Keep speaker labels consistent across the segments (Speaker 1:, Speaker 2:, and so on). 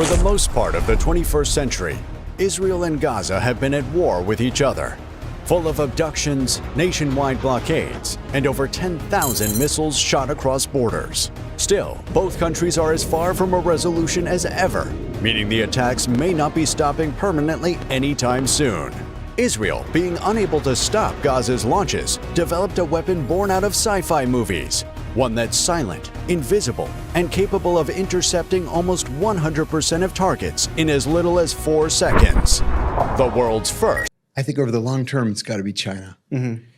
Speaker 1: For the most part of the 21st century, Israel and Gaza have been at war with each other, full of abductions, nationwide blockades, and over 10,000 missiles shot across borders. Still, both countries are as far from a resolution as ever, meaning the attacks may not be stopping permanently anytime soon. Israel, being unable to stop Gaza's launches, developed a weapon born out of sci-fi movies, one that's silent, invisible, and capable of intercepting almost 100% of targets in as little as 4 seconds. The world's first.
Speaker 2: I think over the long term, it's got to be China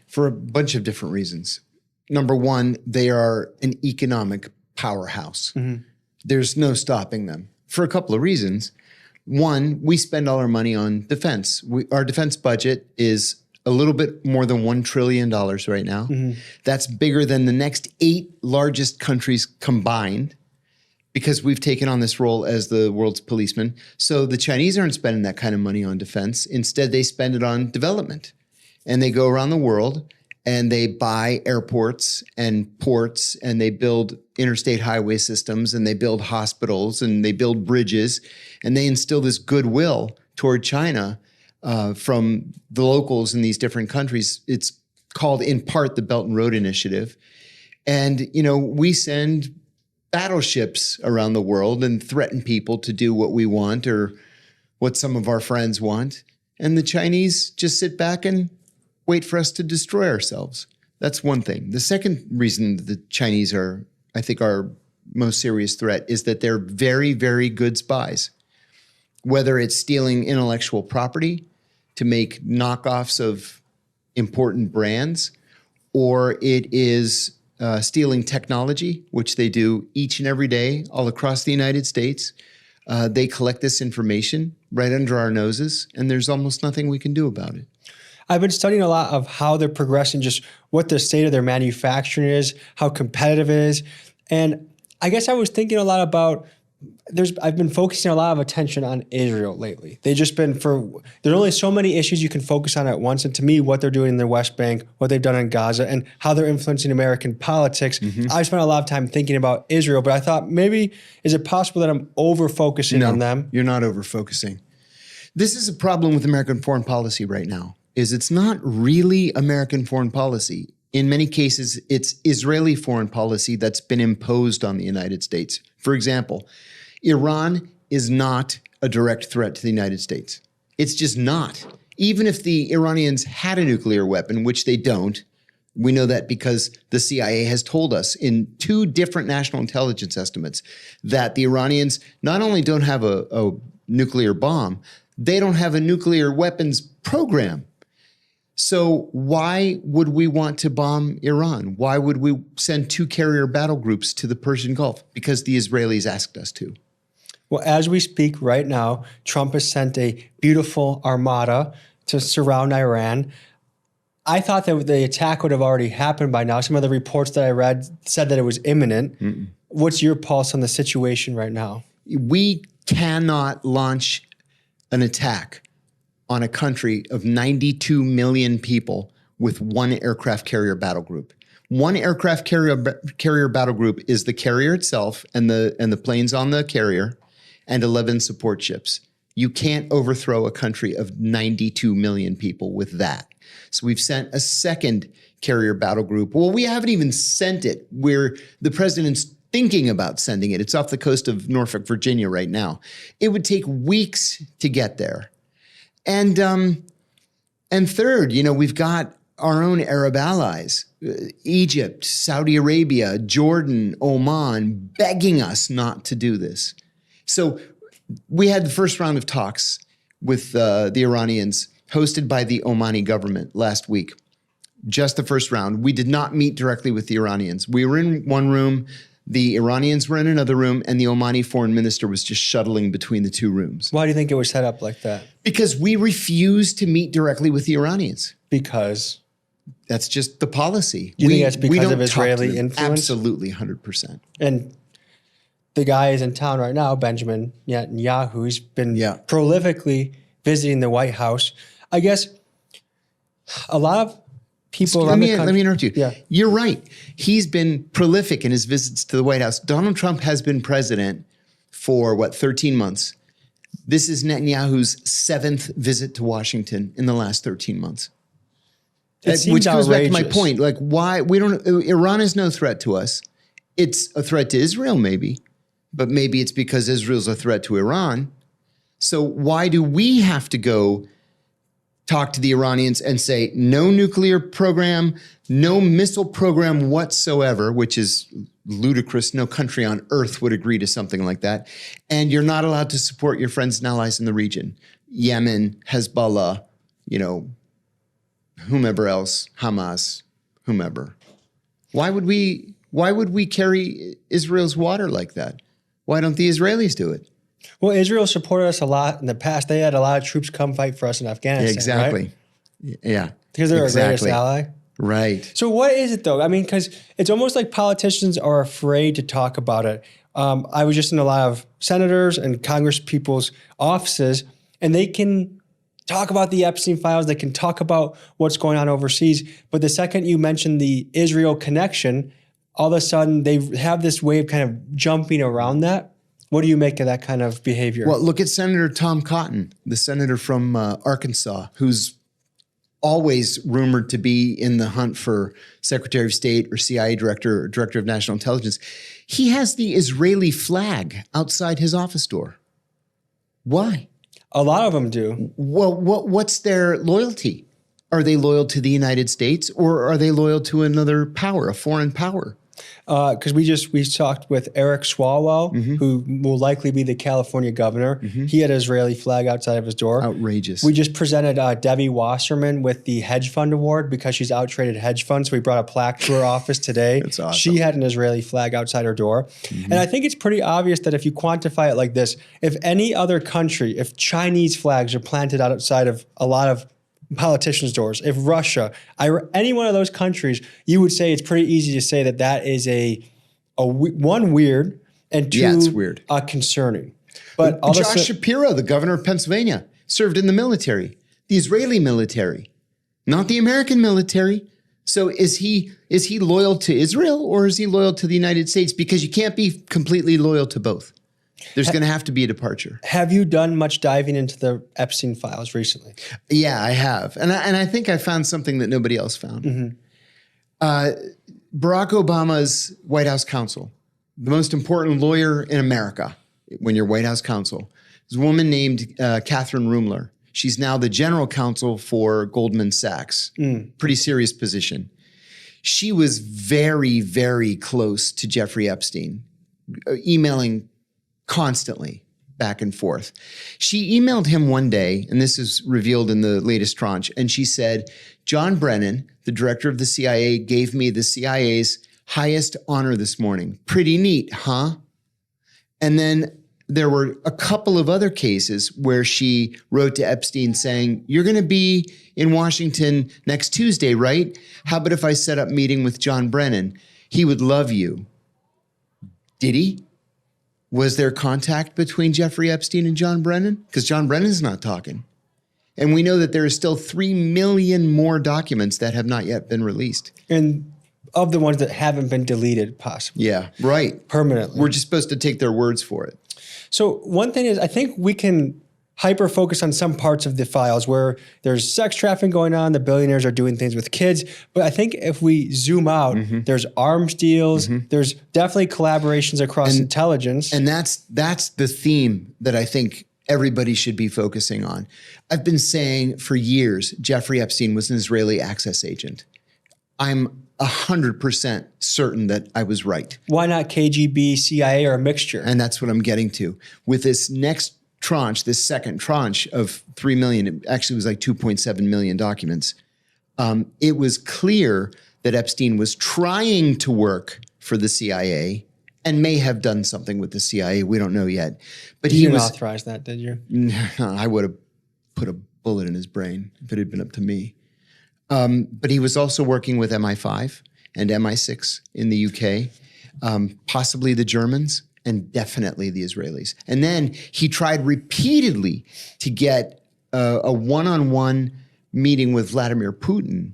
Speaker 2: for a bunch of different reasons. Number one, they are an economic powerhouse. There's no stopping them for a couple of reasons. One, we spend all our money on defense. Our defense budget is a little bit more than $1 trillion right now. That's bigger than the next 8 largest countries combined because we've taken on this role as the world's policeman. So the Chinese aren't spending that kind of money on defense. Instead, they spend it on development. And they go around the world and they buy airports and ports and they build interstate highway systems and they build hospitals and they build bridges and they instill this goodwill toward China from the locals in these different countries. It's called in part the Belt and Road Initiative. And, you know, we send battleships around the world and threaten people to do what we want or what some of our friends want. And the Chinese just sit back and wait for us to destroy ourselves. That's one thing. The second reason the Chinese are, I think, our most serious threat is that they're very, very good spies. Whether it's stealing intellectual property to make knockoffs of important brands, or it is stealing technology, which they do each and every day all across the United States. They collect this information right under our noses, and there's almost nothing we can do about it.
Speaker 3: I've been studying a lot of how they're progressing, just what the state of their manufacturing is, how competitive it is. And I guess I was thinking a lot about, I've been focusing a lot of attention on Israel lately. They've just been there's only so many issues you can focus on at once. And to me, what they're doing in the West Bank, what they've done in Gaza, and how they're influencing American politics, I spent a lot of time thinking about Israel, but I thought maybe, is it possible that I'm over-focusing on them?
Speaker 2: You're not over-focusing. This is a problem with American foreign policy right now, is it's not really American foreign policy. In many cases, it's Israeli foreign policy that's been imposed on the United States. For example, Iran is not a direct threat to the United States. It's just not. Even if the Iranians had a nuclear weapon, which they don't, we know that because the CIA has told us in 2 different national intelligence estimates that the Iranians not only don't have a nuclear bomb, they don't have a nuclear weapons program. So why would we want to bomb Iran? Why would we send 2 carrier battle groups to the Persian Gulf? Because the Israelis asked us to.
Speaker 3: Well, as we speak right now, Trump has sent a beautiful armada to surround Iran. I thought that the attack would have already happened by now. Some of the reports that I read said that it was imminent. What's your pulse on the situation right now?
Speaker 2: We cannot launch an attack on a country of 92 million people with 1 aircraft carrier battle group. 1 aircraft carrier battle group is the carrier itself and the planes on the carrier and 11 support ships. You can't overthrow a country of 92 million people with that. So we've sent a second carrier battle group. Well, we haven't even sent it. The president's thinking about sending it. It's off the coast of Norfolk, Virginia right now. It would take weeks to get there. And third, you know, we've got our own Arab allies, Egypt, Saudi Arabia, Jordan, Oman, begging us not to do this. So we had the first round of talks with the Iranians hosted by the Omani government last week. Just the first round. We did not meet directly with the Iranians. We were in one room. The Iranians were in another room, and the Omani foreign minister was just shuttling between the 2 rooms.
Speaker 3: Why do you think it was set up like that?
Speaker 2: Because we refused to meet directly with the Iranians.
Speaker 3: Because?
Speaker 2: That's just the policy.
Speaker 3: Do you think that's because of Israeli influence?
Speaker 2: Absolutely, 100%.
Speaker 3: And the guy is in town right now, Benjamin Netanyahu. He's been prolifically visiting the White House. I guess a lot of people around the country.
Speaker 2: Let me interrupt you.
Speaker 3: Yeah.
Speaker 2: You're right. He's been prolific in his visits to the White House. Donald Trump has been president for 13 months. This is Netanyahu's 7th visit to Washington in the last 13 months. Which goes back to my point. Like, why Iran is no threat to us. It's a threat to Israel, maybe, but maybe it's because Israel's a threat to Iran. So why do we have to go talk to the Iranians and say no nuclear program, no missile program whatsoever, which is ludicrous. No country on earth would agree to something like that. And you're not allowed to support your friends and allies in the region. Yemen, Hezbollah, whomever else, Hamas, whomever. Why would we carry Israel's water like that? Why don't the Israelis do it?
Speaker 3: Well, Israel supported us a lot in the past. They had a lot of troops come fight for us in Afghanistan.
Speaker 2: Exactly.
Speaker 3: Right?
Speaker 2: Yeah.
Speaker 3: Because they're our greatest ally.
Speaker 2: Right.
Speaker 3: So what is it though? I mean, because it's almost like politicians are afraid to talk about it. I was just in a lot of senators and Congress people's offices, and they can talk about the Epstein files. They can talk about what's going on overseas. But the second you mention the Israel connection, all of a sudden they have this way of kind of jumping around that. What do you make of that kind of behavior?
Speaker 2: Well, look at Senator Tom Cotton, the senator from Arkansas, who's always rumored to be in the hunt for Secretary of State or CIA director or director of national intelligence. He has the Israeli flag outside his office door. Why?
Speaker 3: A lot of them do.
Speaker 2: Well, what's their loyalty? Are they loyal to the United States or are they loyal to another power, a foreign power?
Speaker 3: Because we talked with Eric Swalwell, who will likely be the California governor. He had an Israeli flag outside of his door.
Speaker 2: Outrageous.
Speaker 3: We just presented Debbie Wasserman with the hedge fund award because she's outtraded hedge funds. So we brought a plaque to her office today.
Speaker 2: That's awesome.
Speaker 3: She had an Israeli flag outside her door. And I think it's pretty obvious that if you quantify it like this, if any other country, if Chinese flags are planted outside of a lot of politicians' doors, if Russia, any one of those countries, you would say it's pretty easy to say that that is one, weird, and two,
Speaker 2: it's weird.
Speaker 3: Concerning. But
Speaker 2: Josh Shapiro, the governor of Pennsylvania, served in the military, the Israeli military, not the American military. So is he loyal to Israel or is he loyal to the United States? Because you can't be completely loyal to both. There's going to have to be a departure.
Speaker 3: Have you done much diving into the Epstein files recently?
Speaker 2: Yeah, I have. And I think I found something that nobody else found. Barack Obama's White House counsel, the most important lawyer in America when you're White House counsel, is a woman named Catherine Rumler. She's now the general counsel for Goldman Sachs. Pretty serious position. She was very, very close to Jeffrey Epstein, emailing constantly back and forth. She emailed him one day, and this is revealed in the latest tranche, and she said, John Brennan, the director of the CIA, gave me the CIA's highest honor this morning. Pretty neat, huh? And then there were a couple of other cases where she wrote to Epstein saying, you're going to be in Washington next Tuesday, right? How about if I set up a meeting with John Brennan? He would love you. Did he? Was there contact between Jeffrey Epstein and John Brennan? Because John Brennan's not talking. And we know that there are still 3 million more documents that have not yet been released.
Speaker 3: And of the ones that haven't been deleted, possibly.
Speaker 2: Yeah, right.
Speaker 3: Permanently.
Speaker 2: We're just supposed to take their words for it.
Speaker 3: So one thing is, I think we can hyper-focus on some parts of the files where there's sex trafficking going on, the billionaires are doing things with kids. But I think if we zoom out, there's arms deals, there's definitely collaborations across intelligence.
Speaker 2: And that's the theme that I think everybody should be focusing on. I've been saying for years, Jeffrey Epstein was an Israeli access agent. I'm 100% certain that I was right.
Speaker 3: Why not KGB, CIA, or a mixture?
Speaker 2: And that's what I'm getting to. With this next tranche, this second tranche of 3 million, it actually was like 2.7 million documents. It was clear that Epstein was trying to work for the CIA and may have done something with the CIA. We don't know yet. But
Speaker 3: you didn't authorize that, did you?
Speaker 2: I would have put a bullet in his brain if it had been up to me. But he was also working with MI5 and MI6 in the UK, possibly the Germans, and definitely the Israelis. And then he tried repeatedly to get a one-on-one meeting with Vladimir Putin.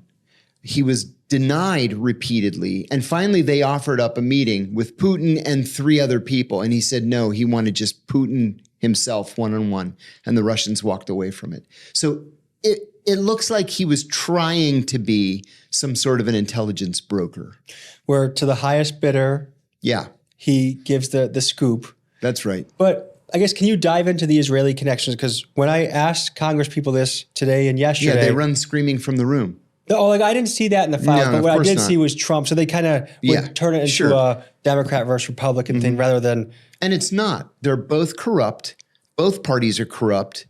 Speaker 2: He was denied repeatedly. And finally, they offered up a meeting with Putin and 3 other people. And he said, no, he wanted just Putin himself one-on-one. And the Russians walked away from it. So it looks like he was trying to be some sort of an intelligence broker.
Speaker 3: Where to the highest bidder,
Speaker 2: Yeah,
Speaker 3: he gives the scoop.
Speaker 2: that's right.
Speaker 3: But I guess, can you dive into the Israeli connections? Because when I asked Congress people this today and yesterday.
Speaker 2: Yeah, they run screaming from the room.
Speaker 3: Oh, like I didn't see that in the files,
Speaker 2: No,
Speaker 3: but
Speaker 2: of
Speaker 3: what I
Speaker 2: course
Speaker 3: did
Speaker 2: not.
Speaker 3: see was Trump. So they kind of would turn it into a Democrat versus Republican thing rather than.
Speaker 2: And it's not. They're both corrupt. Both parties are corrupt.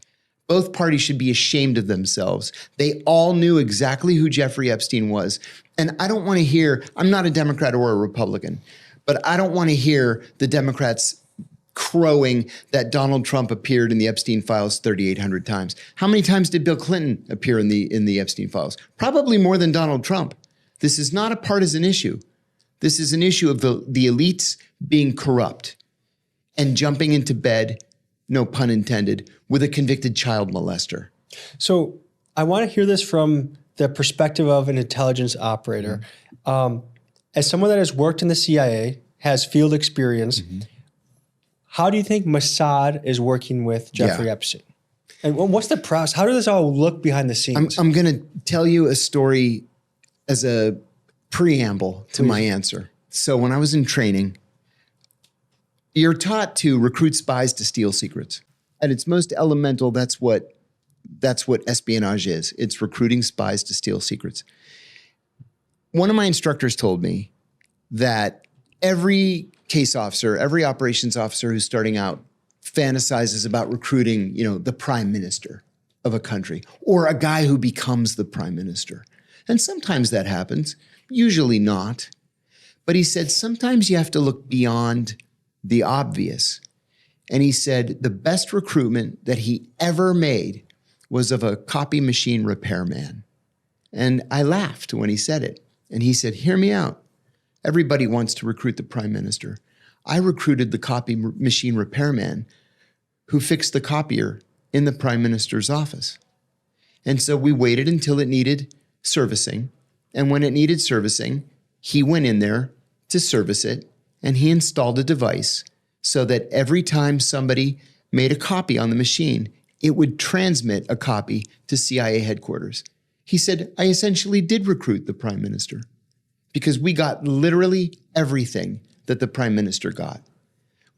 Speaker 2: Both parties should be ashamed of themselves. They all knew exactly who Jeffrey Epstein was. And I don't want to hear, I'm not a Democrat or a Republican, but I don't want to hear the Democrats crowing that Donald Trump appeared in the Epstein files 3,800 times. How many times did Bill Clinton appear in the Epstein files? Probably more than Donald Trump. This is not a partisan issue. This is an issue of the elites being corrupt and jumping into bed, no pun intended, with a convicted child molester.
Speaker 3: So I want to hear this from the perspective of an intelligence operator. As someone that has worked in the CIA, has field experience, how do you think Mossad is working with Jeffrey Epstein? And what's the process? How does this all look behind the scenes?
Speaker 2: I'm going to tell you a story as a preamble to my answer. So when I was in training, you're taught to recruit spies to steal secrets. At its most elemental, that's what espionage is. It's recruiting spies to steal secrets. One of my instructors told me that every case officer, every operations officer who's starting out fantasizes about recruiting, the prime minister of a country or a guy who becomes the prime minister. And sometimes that happens, usually not. But he said, sometimes you have to look beyond the obvious. And he said the best recruitment that he ever made was of a copy machine repairman. And I laughed when he said it. And he said, hear me out. Everybody wants to recruit the prime minister. I recruited the copy machine repairman who fixed the copier in the prime minister's office. And so we waited until it needed servicing. And when it needed servicing, he went in there to service it, and he installed a device so that every time somebody made a copy on the machine, it would transmit a copy to CIA headquarters. He said, I essentially did recruit the prime minister because we got literally everything that the prime minister got.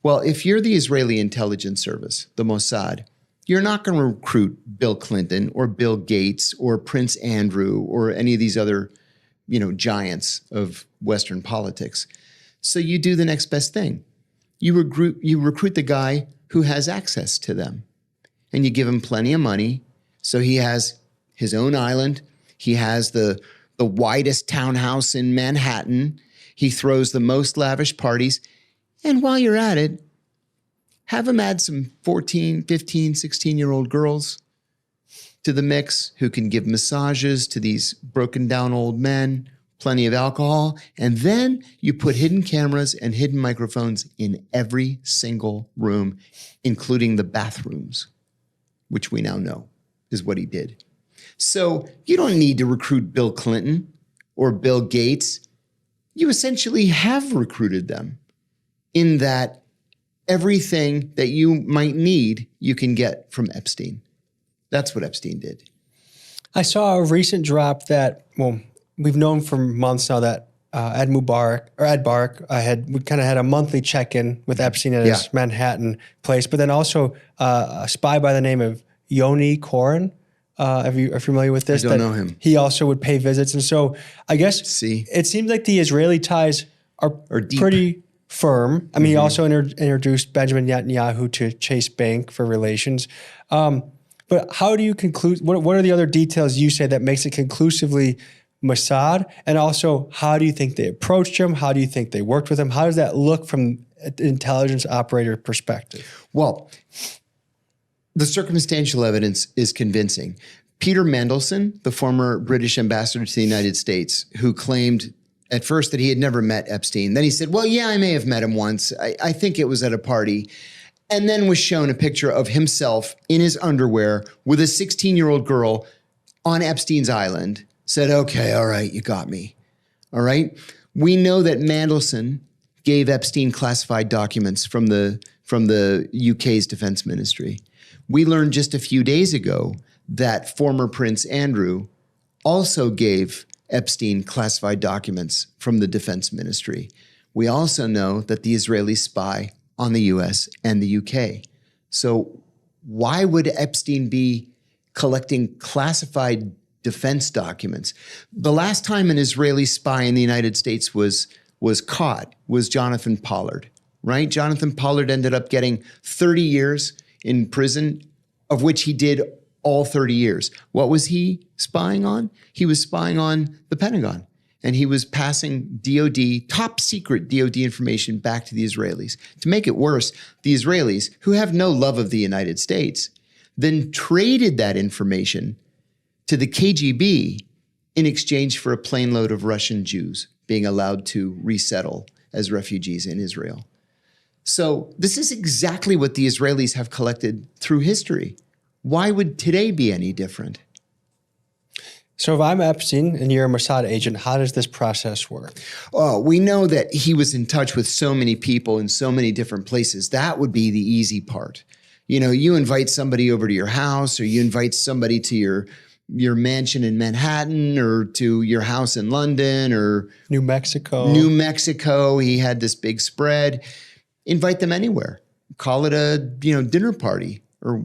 Speaker 2: Well, if you're the Israeli intelligence service, the Mossad, you're not going to recruit Bill Clinton or Bill Gates or Prince Andrew or any of these other, giants of Western politics. So you do the next best thing. You recruit the guy who has access to them, and you give him plenty of money. So he has his own island. He has the widest townhouse in Manhattan. He throws the most lavish parties. And while you're at it, have him add some 14, 15, 16-year-old girls to the mix who can give massages to these broken down old men, plenty of alcohol. And then you put hidden cameras and hidden microphones in every single room, including the bathrooms, which we now know is what he did. So you don't need to recruit Bill Clinton or Bill Gates. You essentially have recruited them in that everything that you might need, you can get from Epstein. That's what Epstein did.
Speaker 3: I saw a recent drop that, we've known for months now that Ed Barak we kind of had a monthly check-in with Epstein at his Manhattan place, but then also a spy by the name of Yoni Koren. Are you familiar with this?
Speaker 2: I don't know him.
Speaker 3: He also would pay visits. And so I guess it seems like the Israeli ties are pretty firm. I mean, he also introduced Benjamin Netanyahu to Chase Bank for relations. But how do you conclude, what are the other details you say that makes it conclusively Mossad? And also, how do you think they approached him? How do you think they worked with him? How does that look from an intelligence operator perspective?
Speaker 2: Well, the circumstantial evidence is convincing. Peter Mandelson, the former British ambassador to the United States, who claimed at first that he had never met Epstein. Then he said, well, yeah, I may have met him once. I think it was at a party. And then was shown a picture of himself in his underwear with a 16-year-old girl on Epstein's island. Said, okay, all right, you got me. All right. We know that Mandelson gave Epstein classified documents from the UK's defense ministry. We learned just a few days ago that former Prince Andrew also gave Epstein classified documents from the defense ministry. We also know that the Israelis spy on the US and the UK. So why would Epstein be collecting classified defense documents? The last time an Israeli spy in the United States was caught was Jonathan Pollard, right? Jonathan Pollard ended up getting 30 years in prison, of which he did all 30 years. What was he spying on? He was spying on the Pentagon, and he was passing DOD, top secret DOD information back to the Israelis. To make it worse, the Israelis, who have no love of the United States, then traded that information to the KGB in exchange for a plane load of Russian Jews being allowed to resettle as refugees in Israel. So this is exactly what the Israelis have collected through history. Why would today be any different?
Speaker 3: So if I'm Epstein and you're a Mossad agent, how does this process work?
Speaker 2: Oh, we know that he was in touch with so many people in so many different places. That would be the easy part. You know, you invite somebody over to your house, or you invite somebody to your mansion in Manhattan, or to your house in London, or
Speaker 3: New Mexico.
Speaker 2: New Mexico. He had this big spread. Invite them anywhere. Call it a, dinner party, or,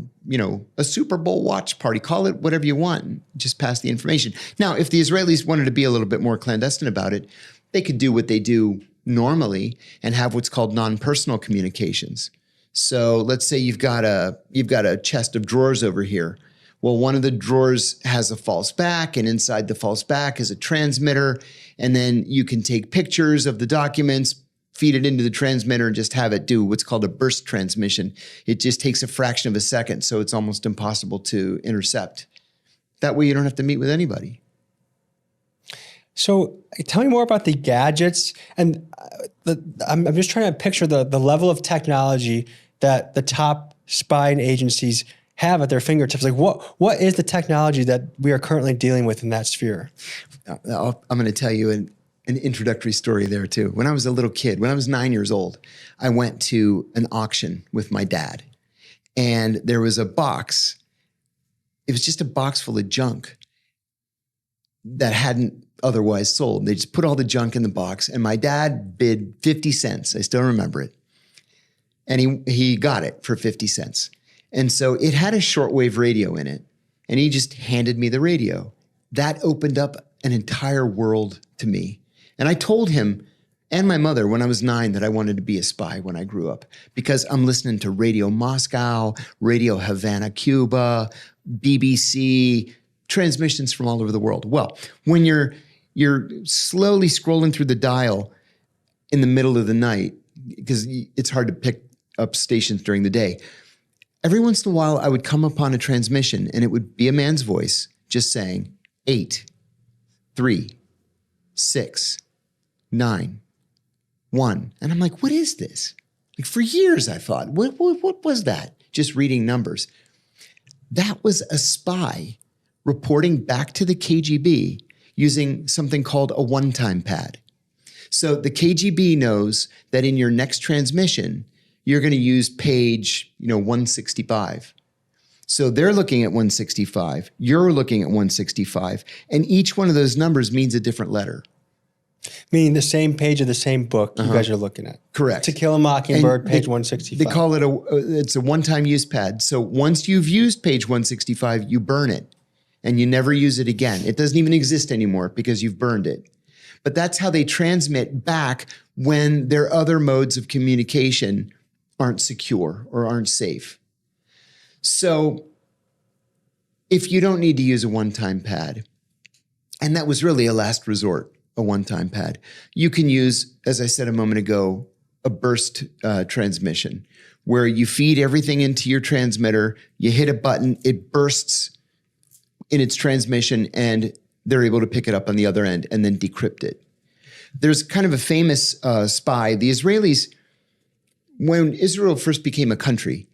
Speaker 2: a Super Bowl watch party. Call it whatever you want. Just pass the information. Now, if the Israelis wanted to be a little bit more clandestine about it, they could do what they do normally and have what's called non-personal communications. So let's say you've got a chest of drawers over here. Well, one of the drawers has a false back, and inside the false back is a transmitter. And then you can take pictures of the documents, feed it into the transmitter, and just have it do what's called a burst transmission. It just takes a fraction of a second, so it's almost impossible to intercept. That way you don't have to meet with anybody.
Speaker 3: So tell me more about the gadgets. And I'm just trying to picture the level of technology that the top spying agencies have at their fingertips. Like what is the technology that we are currently dealing with in that sphere?
Speaker 2: I'm going to tell you an introductory story there too. When I was a little kid, when I was 9 years old, I went to an auction with my dad, and there was a box. It was just a box full of junk that hadn't otherwise sold. They just put all the junk in the box, and my dad bid 50 cents. I still remember it. And he got it for 50 cents. And so it had a shortwave radio in it, and he just handed me the radio. That opened up an entire world to me. And I told him and my mother when I was 9 that I wanted to be a spy when I grew up, because I'm listening to Radio Moscow, Radio Havana, Cuba, BBC, transmissions from all over the world. Well, when you're slowly scrolling through the dial in the middle of the night, because it's hard to pick up stations during the day, every once in a while I would come upon a transmission, and it would be a man's voice just saying 8, 3, 6, 9, 1. And I'm like, what is this? Like, for years I thought, what was that? Just reading numbers. That was a spy reporting back to the KGB using something called a one-time pad. So the KGB knows that in your next transmission, you're going to use page, 165. So they're looking at 165, you're looking at 165, and each one of those numbers means a different letter.
Speaker 3: Meaning the same page of the same book you guys are looking at.
Speaker 2: Correct.
Speaker 3: To Kill a Mockingbird, page 165.
Speaker 2: They call it it's a one-time use pad. So once you've used page 165, you burn it, and you never use it again. It doesn't even exist anymore because you've burned it. But that's how they transmit back when their other modes of communication aren't secure or aren't safe. So if you don't need to use a one-time pad, and that was really a last resort, a one-time pad, you can use, as I said a moment ago, a burst transmission, where you feed everything into your transmitter, you hit a button, it bursts in its transmission, and they're able to pick it up on the other end and then decrypt it. There's kind of a famous spy. The Israelis, when Israel first became a country,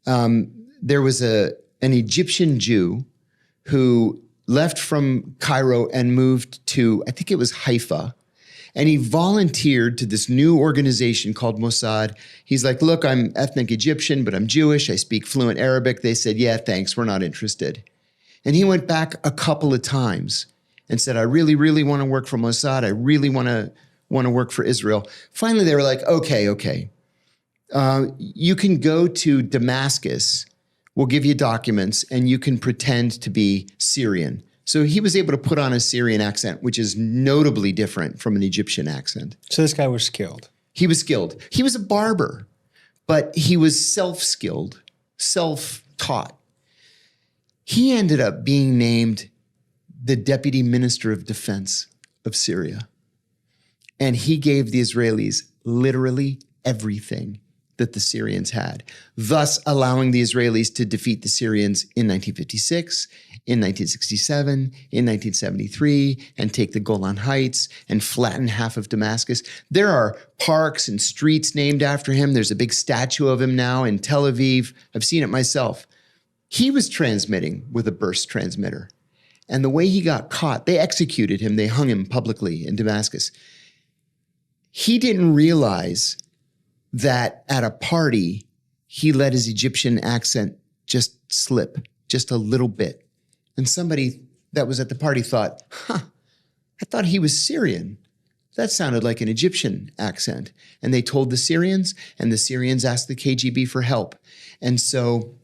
Speaker 2: there was an Egyptian Jew who left from Cairo and moved to, I think it was Haifa, And he volunteered to this new organization called Mossad. He's like, look, I'm ethnic Egyptian, but I'm Jewish. I speak fluent Arabic. They said, yeah, thanks. We're not interested. And he went back a couple of times and said, I really, really want to work for Mossad. I really want to work for Israel. Finally, they were like, okay. You can go to Damascus. We'll give you documents and you can pretend to be Syrian. So he was able to put on a Syrian accent, which is notably different from an Egyptian accent.
Speaker 3: So this guy was skilled.
Speaker 2: He was skilled. He was a barber, but he was self-skilled, self-taught. He ended up being named the Deputy Minister of Defense of Syria. And he gave the Israelis literally everything that the Syrians had, thus allowing the Israelis to defeat the Syrians in 1956, in 1967, in 1973, and take the Golan Heights and flatten half of Damascus. There are parks and streets named after him. There's a big statue of him now in Tel Aviv. I've seen it myself. He was transmitting with a burst transmitter. And the way he got caught, they executed him. They hung him publicly in Damascus. He didn't realize that at a party, he let his Egyptian accent just slip just a little bit. And somebody that was at the party thought, I thought he was Syrian. That sounded like an Egyptian accent. And they told the Syrians, and the Syrians asked the KGB for help. And so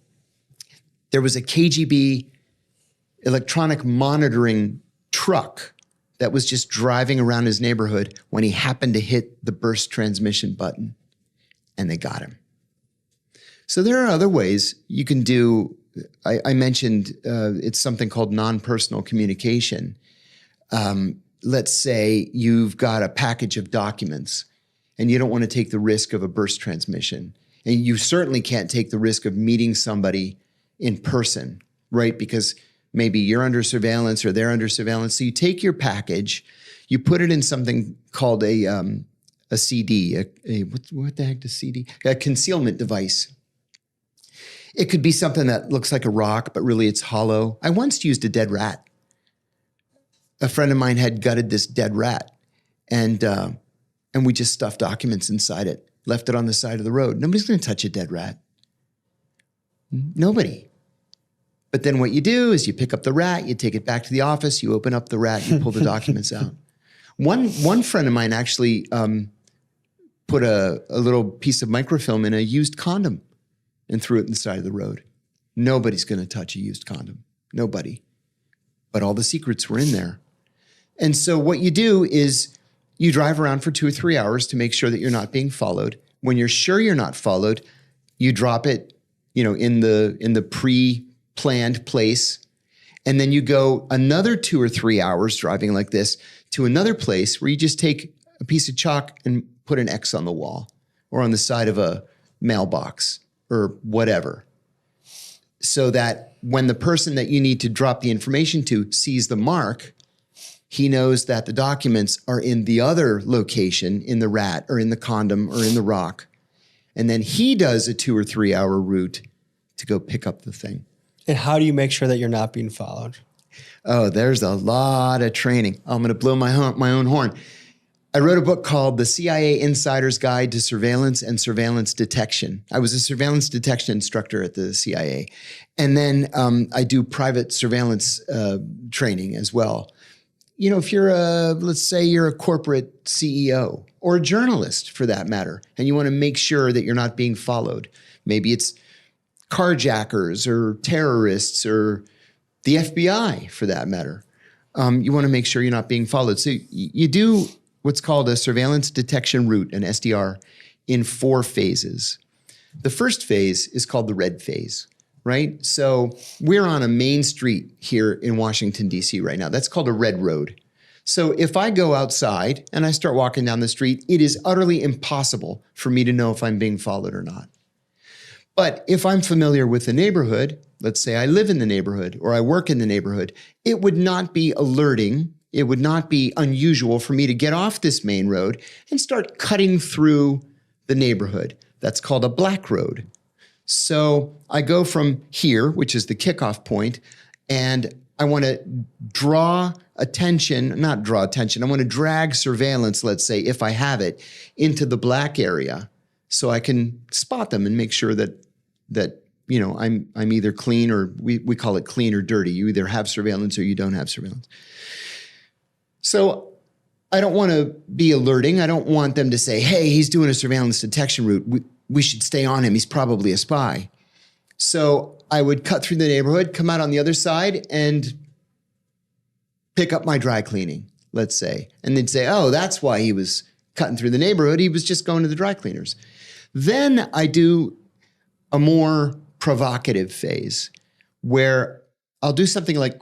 Speaker 2: there was a KGB electronic monitoring truck that was just driving around his neighborhood when he happened to hit the burst transmission button. And they got him. So there are other ways you can do. I mentioned it's something called non-personal communication. Let's say you've got a package of documents and you don't want to take the risk of a burst transmission. And you certainly can't take the risk of meeting somebody in person, right? Because maybe you're under surveillance or they're under surveillance. So you take your package, you put it in something called a CD, what the heck does CD? A concealment device. It could be something that looks like a rock, but really it's hollow. I once used a dead rat. A friend of mine had gutted this dead rat, and we just stuffed documents inside it, left it on the side of the road. Nobody's going to touch a dead rat. Nobody. But then what you do is you pick up the rat, you take it back to the office, you open up the rat, you pull the documents out. One friend of mine actually put a little piece of microfilm in a used condom and threw it in the side of the road. Nobody's going to touch a used condom. Nobody. But all the secrets were in there. And so what you do is you drive around for 2 or 3 hours to make sure that you're not being followed. When you're sure you're not followed, you drop it, in the pre-planned place. And then you go another 2 or 3 hours driving like this to another place where you just take a piece of chalk and put an X on the wall or on the side of a mailbox or whatever, so that when the person that you need to drop the information to sees the mark, he knows that the documents are in the other location, in the rat or in the condom or in the rock. And then he does a 2 or 3 hour route to go pick up the thing.
Speaker 3: And how do you make sure that you're not being followed?
Speaker 2: Oh, there's a lot of training. I'm going to blow my own horn. I wrote a book called The CIA Insider's Guide to Surveillance and Surveillance Detection. I was a surveillance detection instructor at the CIA. And then I do private surveillance training as well. If you're let's say you're a corporate CEO or a journalist for that matter, and you want to make sure that you're not being followed. Maybe it's carjackers or terrorists or the FBI for that matter. You want to make sure you're not being followed. So you do what's called a surveillance detection route, an SDR, in 4 phases. The first phase is called the red phase, right? So we're on a main street here in Washington, D.C. right now. That's called a red road. So if I go outside and I start walking down the street, it is utterly impossible for me to know if I'm being followed or not. But if I'm familiar with the neighborhood, let's say I live in the neighborhood or I work in the neighborhood, it would not be alerting. It would not be unusual for me to get off this main road and start cutting through the neighborhood. That's called a black road. So I go from here, which is the kickoff point, and I want to I want to drag surveillance, let's say, if I have it, into the black area so I can spot them and make sure that I'm either clean, or we call it clean or dirty. You either have surveillance or you don't have surveillance. So I don't want to be alerting. I don't want them to say, hey, he's doing a surveillance detection route. We should stay on him. He's probably a spy. So I would cut through the neighborhood, come out on the other side, and pick up my dry cleaning, let's say. And they'd say, oh, that's why he was cutting through the neighborhood. He was just going to the dry cleaners. Then I do a more provocative phase where I'll do something like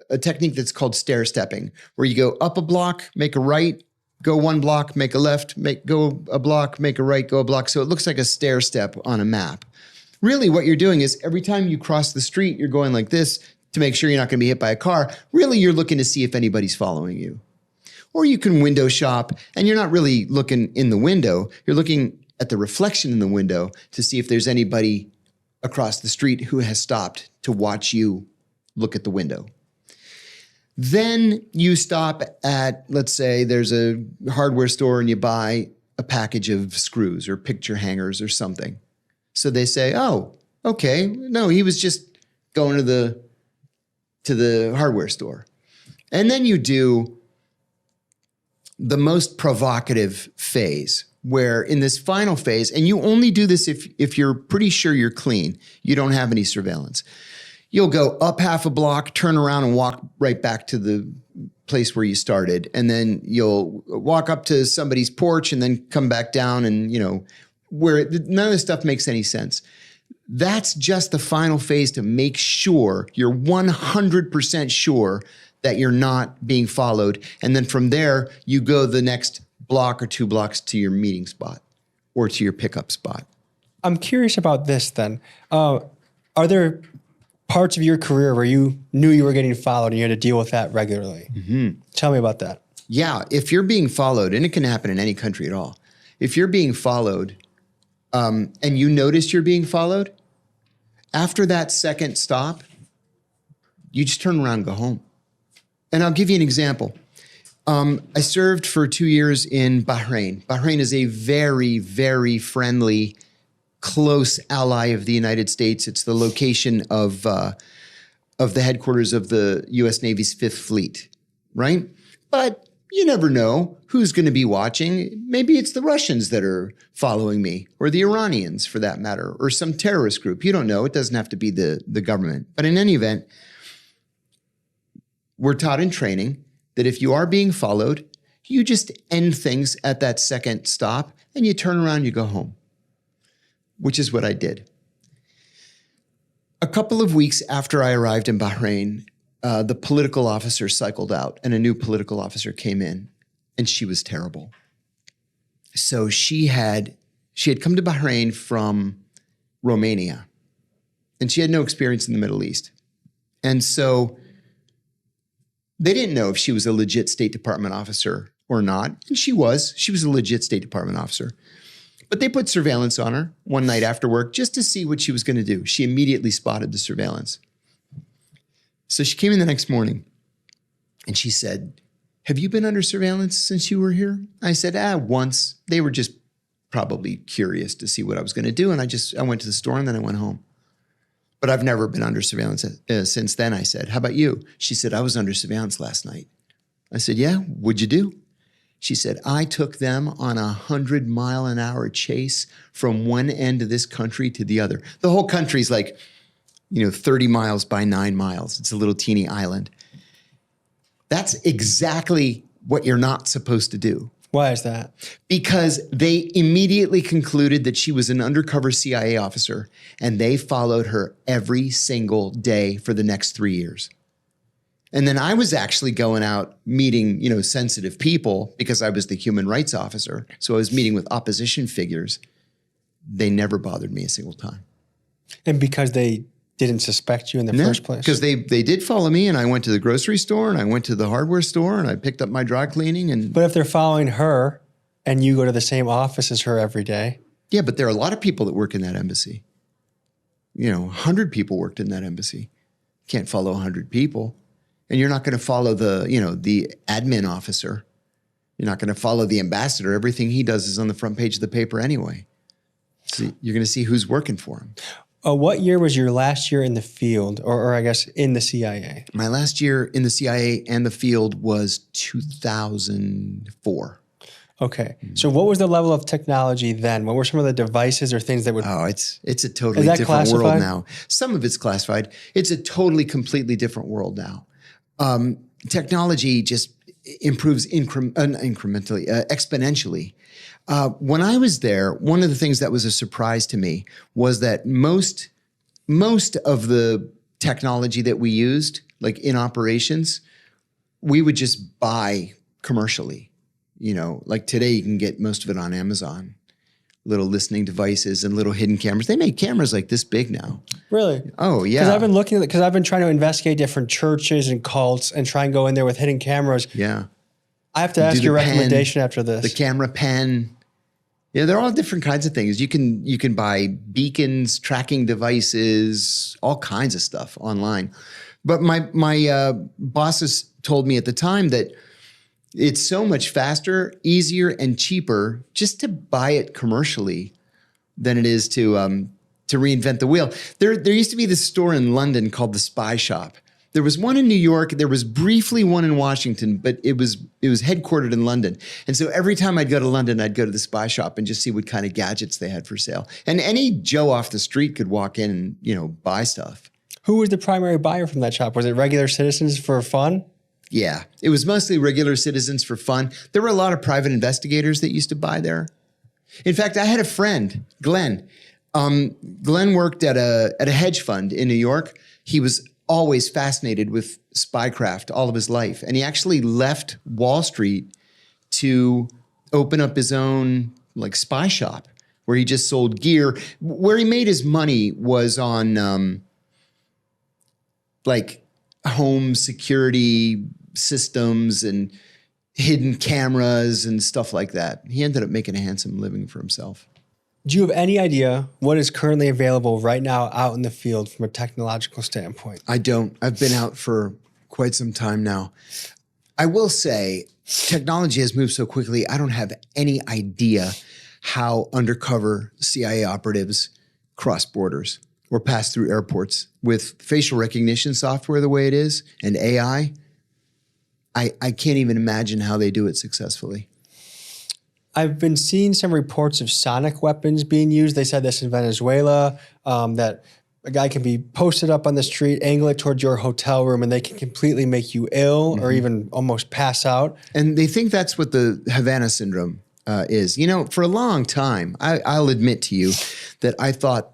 Speaker 2: a technique that's called stair stepping, where you go up a block, make a right, go one block, make a left, go a block, make a right, go a block. So it looks like a stair step on a map. Really what you're doing is every time you cross the street, you're going like this to make sure you're not going to be hit by a car. Really, you're looking to see if anybody's following you. Or you can window shop, and you're not really looking in the window. You're looking at the reflection in the window to see if there's anybody across the street who has stopped to watch you look at the window. Then you stop at, let's say there's a hardware store and you buy a package of screws or picture hangers or something. So they say, oh, okay, no, he was just going to the hardware store. And then you do the most provocative phase, where in this final phase, and you only do this if you're pretty sure you're clean, you don't have any surveillance. You'll go up half a block, turn around and walk right back to the place where you started. And then you'll walk up to somebody's porch and then come back down, and where none of this stuff makes any sense. That's just the final phase to make sure you're 100% sure that you're not being followed. And then from there, you go the next block or 2 blocks to your meeting spot or to your pickup spot.
Speaker 3: I'm curious about this then. Are there parts of your career where you knew you were getting followed and you had to deal with that regularly? Mm-hmm. Tell me about that.
Speaker 2: Yeah, if you're being followed, and it can happen in any country at all, if you're being followed and you notice you're being followed, after that second stop, you just turn around and go home. And I'll give you an example. I served for 2 years in Bahrain. Bahrain is a very, very friendly, close ally of the United States. It's the location of the headquarters of the U.S. Navy's Fifth Fleet, right? But you never know who's going to be watching. Maybe it's the Russians that are following me, or the Iranians for that matter, or some terrorist group. You don't know. It doesn't have to be the government. But in any event, we're taught in training that if you are being followed, you just end things at that second stop and you turn around and you go home, which is what I did. A couple of weeks after I arrived in Bahrain, the political officer cycled out and a new political officer came in, and she was terrible. So she had come to Bahrain from Romania, and she had no experience in the Middle East. And so they didn't know if she was a legit State Department officer or not. And she was a legit State Department officer. But they put surveillance on her one night after work just to see what she was going to do. She immediately spotted the surveillance. So she came in the next morning and she said, have you been under surveillance since you were here? I said, once. They were just probably curious to see what I was going to do. And I went to the store and then I went home. But I've never been under surveillance since then. I said, how about you? She said, I was under surveillance last night. I said, yeah, what'd you do? She said, I took them on 100-mile-an-hour chase from one end of this country to the other. The whole country's like, 30 miles by 9 miles. It's a little teeny island. That's exactly what you're not supposed to do.
Speaker 3: Why is that?
Speaker 2: Because they immediately concluded that she was an undercover CIA officer, and they followed her every single day for the next 3 years. And then I was actually going out meeting, sensitive people because I was the human rights officer. So I was meeting with opposition figures. They never bothered me a single time.
Speaker 3: And because they didn't suspect you in the first place?
Speaker 2: Because they did follow me, and I went to the grocery store and I went to the hardware store and I picked up my dry cleaning.
Speaker 3: But if they're following her and you go to the same office as her every day.
Speaker 2: Yeah, but there are a lot of people that work in that embassy. 100 people worked in that embassy. Can't follow 100 people. And you're not going to follow the admin officer. You're not going to follow the ambassador. Everything he does is on the front page of the paper anyway. So you're going to see who's working for him.
Speaker 3: What year was your last year in the field, or I guess in the CIA?
Speaker 2: My last year in the CIA and the field was 2004.
Speaker 3: Okay. So what was the level of technology then? What were some of the devices or things that would...
Speaker 2: Oh, it's a totally different world now. Some of it's classified. It's a totally, completely different world now. Technology just improves exponentially. When I was there, one of the things that was a surprise to me was that most of the technology that we used, like in operations, we would just buy commercially. Like today you can get most of it on Amazon. Little listening devices and little hidden cameras. They make cameras like this big now.
Speaker 3: Really?
Speaker 2: Oh, yeah.
Speaker 3: Because I've been trying to investigate different churches and cults and try and go in there with hidden cameras.
Speaker 2: Yeah.
Speaker 3: I have to ask your recommendation after this.
Speaker 2: The camera pen. Yeah, they're all different kinds of things. You can buy beacons, tracking devices, all kinds of stuff online. But my bosses told me at the time that it's so much faster, easier, and cheaper just to buy it commercially than it is to reinvent the wheel. There used to be this store in London called the Spy Shop. There was one in New York. There was briefly one in Washington, but it was headquartered in London. And so every time I'd go to London, I'd go to the Spy Shop and just see what kind of gadgets they had for sale. And any Joe off the street could walk in and buy stuff.
Speaker 3: Who was the primary buyer from that shop? Was it regular citizens for fun?
Speaker 2: Yeah, it was mostly regular citizens for fun. There were a lot of private investigators that used to buy there. In fact, I had a friend, Glenn. Glenn worked at a hedge fund in New York. He was always fascinated with Spycraft all of his life. And he actually left Wall Street to open up his own spy shop where he just sold gear. Where he made his money was on home security systems and hidden cameras and stuff like that. He ended up making a handsome living for himself.
Speaker 3: Do you have any idea what is currently available right now out in the field from a technological standpoint?
Speaker 2: I don't. I've been out for quite some time now. I will say technology has moved so quickly, I don't have any idea how undercover CIA operatives cross borders or pass through airports with facial recognition software the way it is and AI. I can't even imagine how they do it successfully.
Speaker 3: I've been seeing some reports of sonic weapons being used. They said this in Venezuela, that a guy can be posted up on the street, angle it towards your hotel room, and they can completely make you ill or even almost pass out.
Speaker 2: And they think that's what the Havana syndrome is. For a long time, I'll admit to you that I thought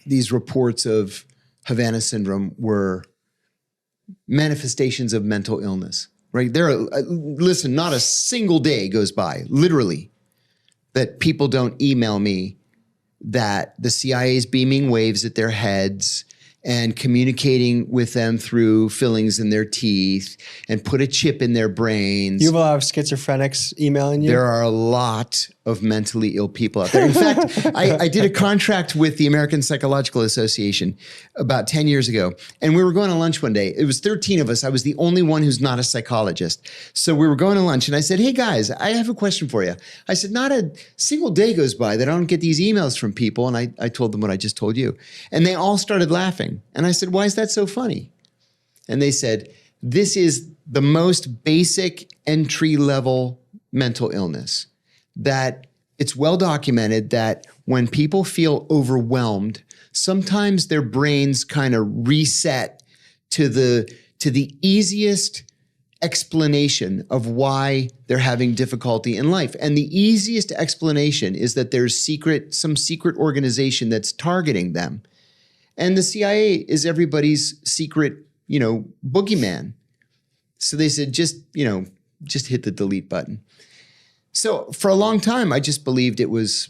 Speaker 2: these reports of Havana syndrome were manifestations of mental illness. Right? Listen, not a single day goes by, literally, that people don't email me that the CIA is beaming waves at their heads and communicating with them through fillings in their teeth and put a chip in their brains.
Speaker 3: You have a lot of schizophrenics emailing you?
Speaker 2: There are a lot of mentally ill people out there. In fact, I did a contract with the American Psychological Association about 10 years ago. And we were going to lunch one day. It was 13 of us. I was the only one who's not a psychologist. So we were going to lunch and I said, hey guys, I have a question for you. I said, not a single day goes by that I don't get these emails from people. And I told them what I just told you. And they all started laughing. And I said, why is that so funny? And they said, this is the most basic entry-level mental illness. That it's well documented that when people feel overwhelmed, sometimes their brains kind of reset to the easiest explanation of why they're having difficulty in life. And the easiest explanation is that there's some secret organization that's targeting them. And the CIA is everybody's secret, boogeyman. So they said, just hit the delete button. So for a long time, I just believed it was,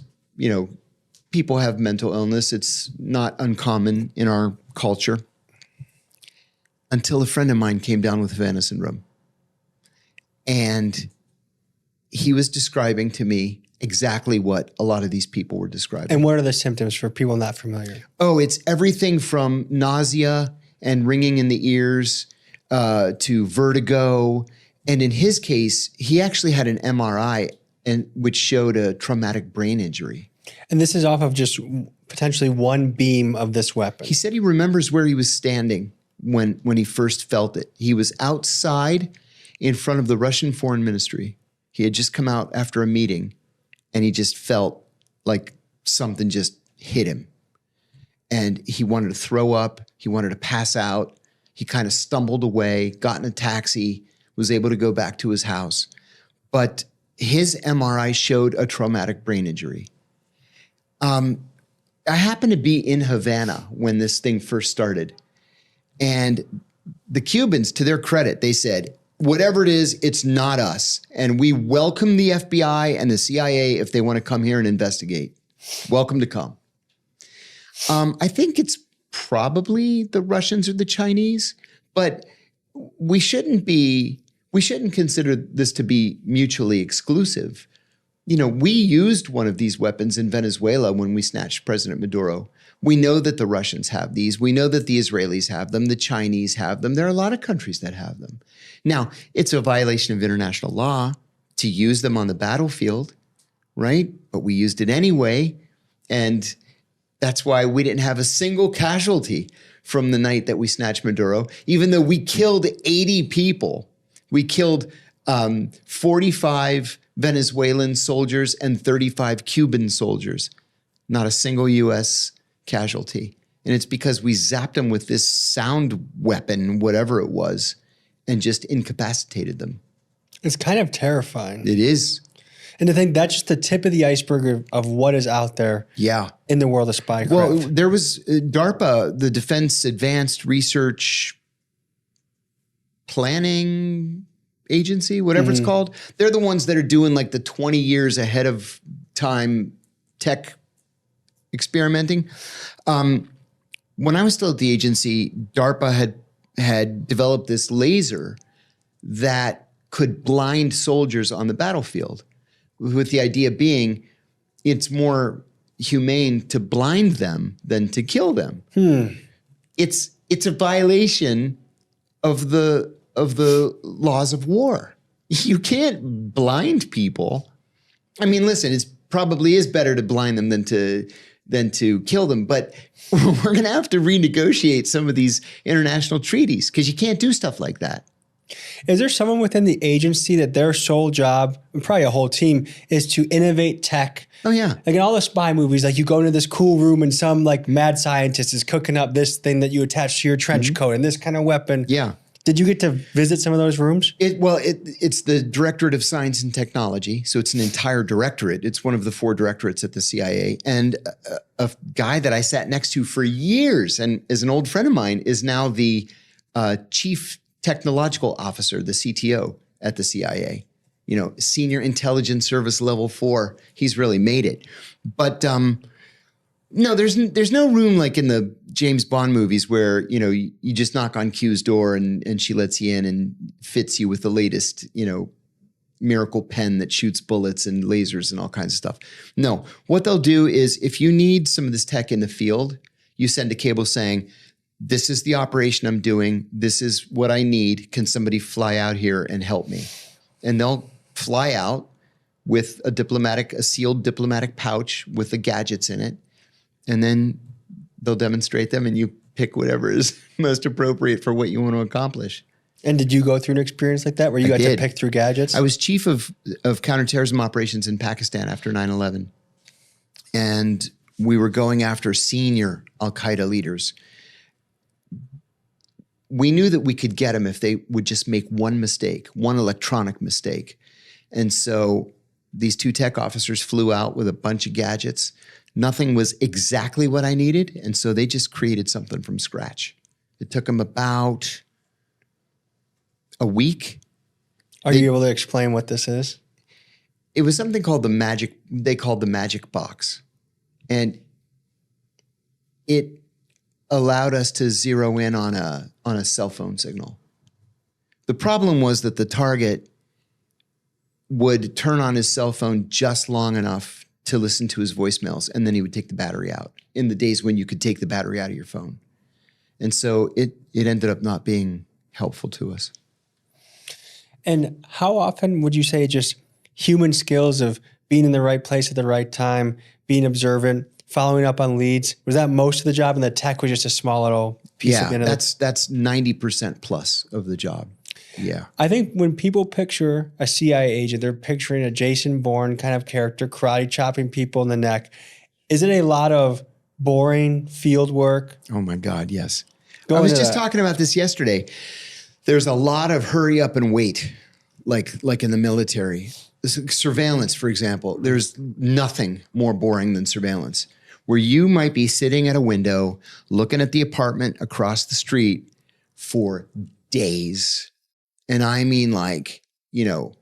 Speaker 2: people have mental illness. It's not uncommon in our culture. Until a friend of mine came down with Havana syndrome. And he was describing to me exactly what a lot of these people were describing.
Speaker 3: And what are the symptoms for people not familiar?
Speaker 2: Oh, it's everything from nausea and ringing in the ears to vertigo. And in his case, he actually had an MRI which showed a traumatic brain injury.
Speaker 3: And this is off of just potentially one beam of this weapon.
Speaker 2: He said he remembers where he was standing when he first felt it. He was outside in front of the Russian Foreign Ministry. He had just come out after a meeting, and he just felt like something just hit him. And he wanted to throw up. He wanted to pass out. He kind of stumbled away, got in a taxi, was able to go back to his house. But his MRI showed a traumatic brain injury. I happened to be in Havana when this thing first started. And the Cubans, to their credit, they said, whatever it is, it's not us. And we welcome the FBI and the CIA if they want to come here and investigate. Welcome to come. I think it's probably the Russians or the Chinese, but we shouldn't consider this to be mutually exclusive. You know, we used one of these weapons in Venezuela when we snatched President Maduro. We know that the Russians have these. We know that the Israelis have them. The Chinese have them. There are a lot of countries that have them. Now, it's a violation of international law to use them on the battlefield, right? But we used it anyway. And that's why we didn't have a single casualty from the night that we snatched Maduro, even though we killed 80 people. We killed 45 Venezuelan soldiers and 35 Cuban soldiers. Not a single U.S. casualty. And it's because we zapped them with this sound weapon, whatever it was, and just incapacitated them.
Speaker 3: It's kind of terrifying.
Speaker 2: It is.
Speaker 3: And to think that's just the tip of the iceberg of what is out there in the world of spycraft.
Speaker 2: Well, there was DARPA, the Defense Advanced Research Planning Agency, whatever it's called. They're the ones that are doing like the 20 years ahead of time tech experimenting. When I was still at the agency, DARPA had developed this laser that could blind soldiers on the battlefield, with the idea being it's more humane to blind them than to kill them. It's a violation of the laws of war. You can't blind people. I mean, listen, it probably is better to blind them than to kill them, but we're going to have to renegotiate some of these international treaties because you can't do stuff like that.
Speaker 3: Is there someone within the agency that their sole job, and probably a whole team, is to innovate tech?
Speaker 2: Oh, yeah.
Speaker 3: Like in all the spy movies, like you go into this cool room and some like mad scientist is cooking up this thing that you attach to your trench coat and this kind of weapon.
Speaker 2: Yeah.
Speaker 3: Did you get to visit some of those rooms?
Speaker 2: It's the Directorate of Science and Technology. So it's an entire directorate. It's one of the 4 directorates at the CIA. And a guy that I sat next to for years and is an old friend of mine is now the chief technological officer, the CTO at the CIA. You know, senior intelligence service level 4. He's really made it. But no, there's no room like in the James Bond movies where, you know, you just knock on Q's door and she lets you in and fits you with the latest, you know, miracle pen that shoots bullets and lasers and all kinds of stuff. No, what they'll do is if you need some of this tech in the field, you send a cable saying, this is the operation I'm doing. This is what I need. Can somebody fly out here and help me? And they'll fly out with a sealed diplomatic pouch with the gadgets in it. And then they'll demonstrate them and you pick whatever is most appropriate for what you want to accomplish.
Speaker 3: And did you go through an experience like that where you got to pick through gadgets?
Speaker 2: I was chief of counterterrorism operations in Pakistan after 9/11. And we were going after senior Al-Qaeda leaders. We knew that we could get them if they would just make one mistake, one electronic mistake. And so these 2 tech officers flew out with a bunch of gadgets. Nothing was exactly what I needed, and so they just created something from scratch. It took them about a week.
Speaker 3: Are you able to explain what this is?
Speaker 2: It was something called the magic box. And it allowed us to zero in on a cell phone signal. The problem was that the target would turn on his cell phone just long enough to listen to his voicemails, and then he would take the battery out in the days when you could take the battery out of your phone. And so it ended up not being helpful to us.
Speaker 3: And how often would you say just human skills of being in the right place at the right time, being observant, following up on leads, was that most of the job, and the tech was just a small little piece of it?
Speaker 2: Yeah, that's 90% plus of the job. Yeah.
Speaker 3: I think when people picture a CIA agent, they're picturing a Jason Bourne kind of character, karate chopping people in the neck. Is it a lot of boring field work?
Speaker 2: Oh my God, yes. I was just talking about this yesterday. There's a lot of hurry up and wait, like in the military. Surveillance, for example, there's nothing more boring than surveillance, where you might be sitting at a window looking at the apartment across the street for days. And I mean, like, you know,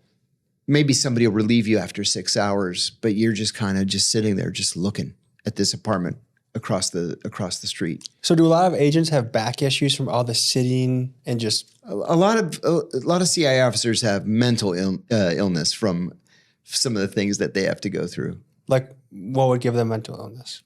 Speaker 2: maybe somebody will relieve you after 6 hours, but you're just kind of just sitting there just looking at this apartment across the street.
Speaker 3: So do a lot of agents have back issues from all the sitting and just...
Speaker 2: A lot of CIA officers have mental illness from some of the things that they have to go through.
Speaker 3: Like, what would give them mental illness?